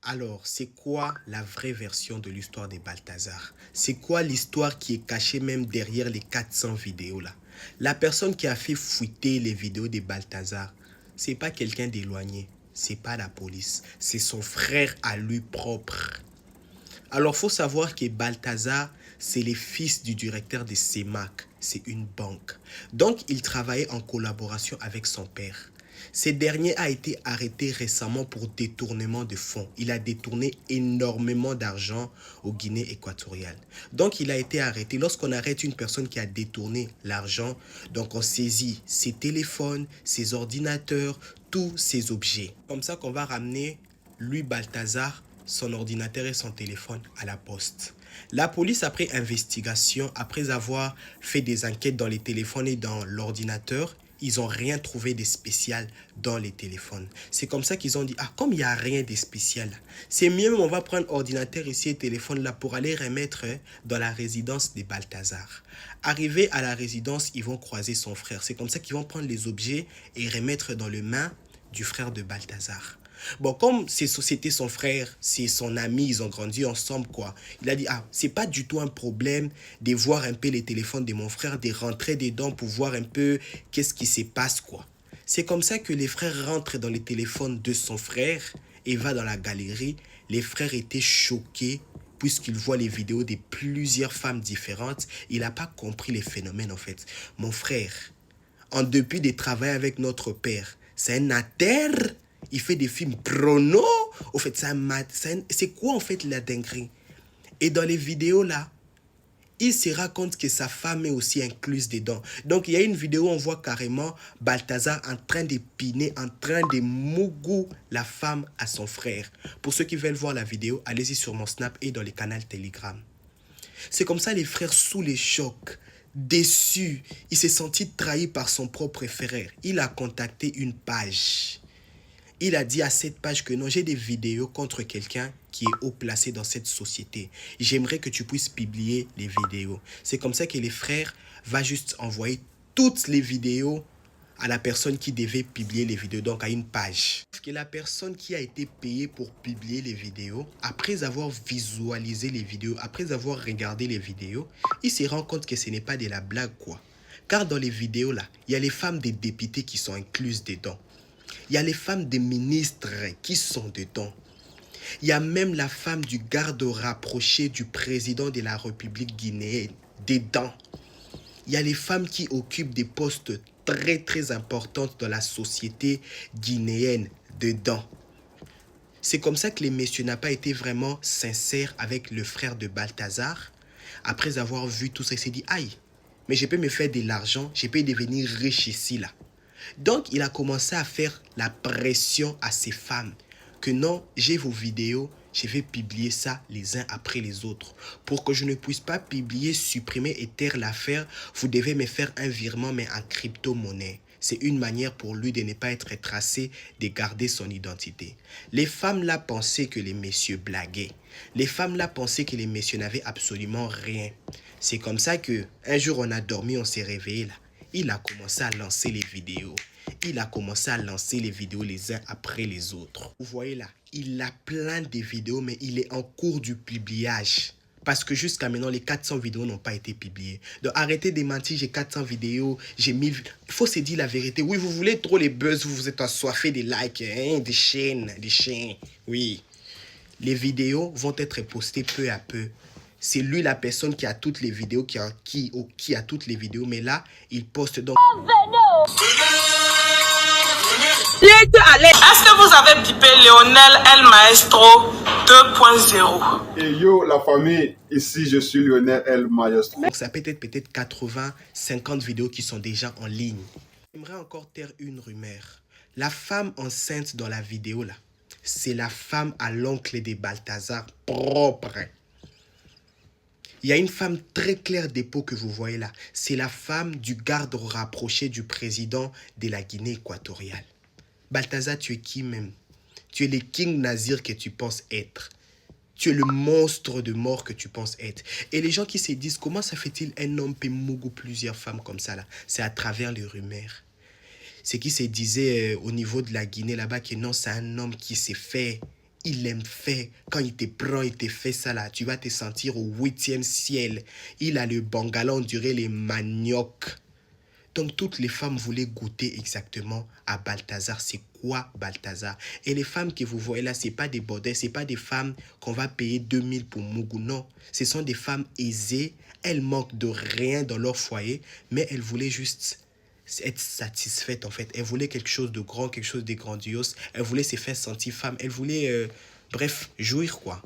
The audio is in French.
Alors, c'est quoi la vraie version de l'histoire des Balthazar? C'est quoi l'histoire qui est cachée même derrière les 400 vidéos là? La personne qui a fait fuiter les vidéos des Balthazar, c'est pas quelqu'un d'éloigné, c'est pas la police, c'est son frère à lui propre. Alors, faut savoir que Balthazar, c'est le fils du directeur de CEMAC, c'est une banque. Donc, il travaillait en collaboration avec son père. Ce dernier a été arrêté récemment pour détournement de fonds. Il a détourné énormément d'argent au Guinée équatoriale. Donc, il a été arrêté. Lorsqu'on arrête une personne qui a détourné l'argent, donc on saisit ses téléphones, ses ordinateurs, tous ses objets. Comme ça qu'on va ramener lui, Balthazar, son ordinateur et son téléphone à la poste. La police, après investigation, après avoir fait des enquêtes dans les téléphones et dans l'ordinateur, ils n'ont rien trouvé de spécial dans les téléphones. C'est comme ça qu'ils ont dit, ah, comme il n'y a rien de spécial, c'est mieux, on va prendre ordinateur ici et téléphone là pour aller remettre dans la résidence de Balthazar. Arrivé à la résidence, ils vont croiser son frère. C'est comme ça qu'ils vont prendre les objets et remettre dans les mains du frère de Balthazar. Bon, comme c'était son frère, c'est son ami, ils ont grandi ensemble, quoi. Il a dit, ah, c'est pas du tout un problème de voir un peu les téléphones de mon frère, de rentrer dedans pour voir un peu qu'est-ce qui se passe, quoi. C'est comme ça que les frères rentrent dans les téléphones de son frère et va dans la galerie. Les frères étaient choqués puisqu'il voit les vidéos de plusieurs femmes différentes. Il n'a pas compris les phénomènes, en fait. Mon frère, en dépit de travailler avec notre père, c'est un atère. Il fait des films prono. Au fait, c'est quoi en fait la dinguerie? Et dans les vidéos là, il se raconte que sa femme est aussi incluse dedans. Donc il y a une vidéo où on voit carrément Balthazar en train de piner, en train de mougou la femme à son frère. Pour ceux qui veulent voir la vidéo, allez-y sur mon Snap et dans les canaux Telegram. C'est comme ça les frères sous les chocs. Déçu, il s'est senti trahi par son propre frère. Il a contacté une page. Il a dit à cette page que non, j'ai des vidéos contre quelqu'un qui est haut placé dans cette société. J'aimerais que tu puisses publier les vidéos. C'est comme ça que les frères vont juste envoyer toutes les vidéos à la personne qui devait publier les vidéos, donc à une page. Parce que la personne qui a été payée pour publier les vidéos, après avoir visualisé les vidéos, après avoir regardé les vidéos, il se rend compte que ce n'est pas de la blague, quoi. Car dans les vidéos là, il y a les femmes des députés qui sont incluses dedans. Il y a les femmes des ministres qui sont dedans. Il y a même la femme du garde rapproché du président de la République guinéenne dedans. Il y a les femmes qui occupent des postes très très importants dans la société guinéenne dedans. C'est comme ça que les messieurs n'ont pas été vraiment sincères avec le frère de Balthazar. Après avoir vu tout ça, il s'est dit, aïe, mais je peux me faire de l'argent, je peux devenir riche ici là. Donc, il a commencé à faire la pression à ses femmes que non, j'ai vos vidéos, je vais publier ça les uns après les autres. Pour que je ne puisse pas publier, supprimer et taire l'affaire, vous devez me faire un virement mais en crypto-monnaie. C'est une manière pour lui de ne pas être tracé, de garder son identité. Les femmes là pensaient que les messieurs blaguaient. Les femmes là pensaient que les messieurs n'avaient absolument rien. C'est comme ça que un jour on a dormi, on s'est réveillé là. Il a commencé à lancer les vidéos. Il a commencé à lancer les vidéos les uns après les autres. Vous voyez là, il a plein de vidéos, mais il est en cours du publiage. Parce que jusqu'à maintenant, les 400 vidéos n'ont pas été publiées. Donc arrêtez de mentir, j'ai 400 vidéos, j'ai 1000... Il faut se dire la vérité. Oui, vous voulez trop les buzz, vous êtes assoiffé des likes, hein, des chaînes. Oui. Les vidéos vont être postées peu à peu. C'est lui la personne qui a toutes les vidéos, qui a toutes les vidéos, mais là, il poste donc... Est-ce que vous avez pipé Lionel El Maestro 2.0? Et yo, la famille, ici je suis Lionel El Maestro. Donc ça peut être 80, 50 vidéos qui sont déjà en ligne. J'aimerais encore taire une rumeur. La femme enceinte dans la vidéo là, c'est la femme à l'oncle de Balthazar propre. Il y a une femme très claire des peaux que vous voyez là. C'est la femme du garde rapproché du président de la Guinée équatoriale. Balthazar, tu es qui même? Tu es le King Nazir que tu penses être. Tu es le monstre de mort que tu penses être. Et les gens qui se disent, comment ça fait-il un homme peut mougou plusieurs femmes comme ça là? C'est à travers les rumeurs. C'est qui se disait au niveau de la Guinée là-bas que non, c'est un homme qui s'est fait Il aime faire. Quand il te prend, il te fait ça là, tu vas te sentir au 8e ciel. Il a le bangala, on dirait les maniocs. Donc toutes les femmes voulaient goûter exactement à Balthazar. C'est quoi Balthazar? Et les femmes que vous voyez là, ce n'est pas des bordels, ce n'est pas des femmes qu'on va payer 2000 pour Mougou. Non, ce sont des femmes aisées. Elles manquent de rien dans leur foyer, mais elles voulaient juste être satisfaites en fait. Elles voulaient quelque chose de grand, quelque chose de grandiose. Elles voulaient se faire sentir femme. Elles voulaient, bref, jouir quoi.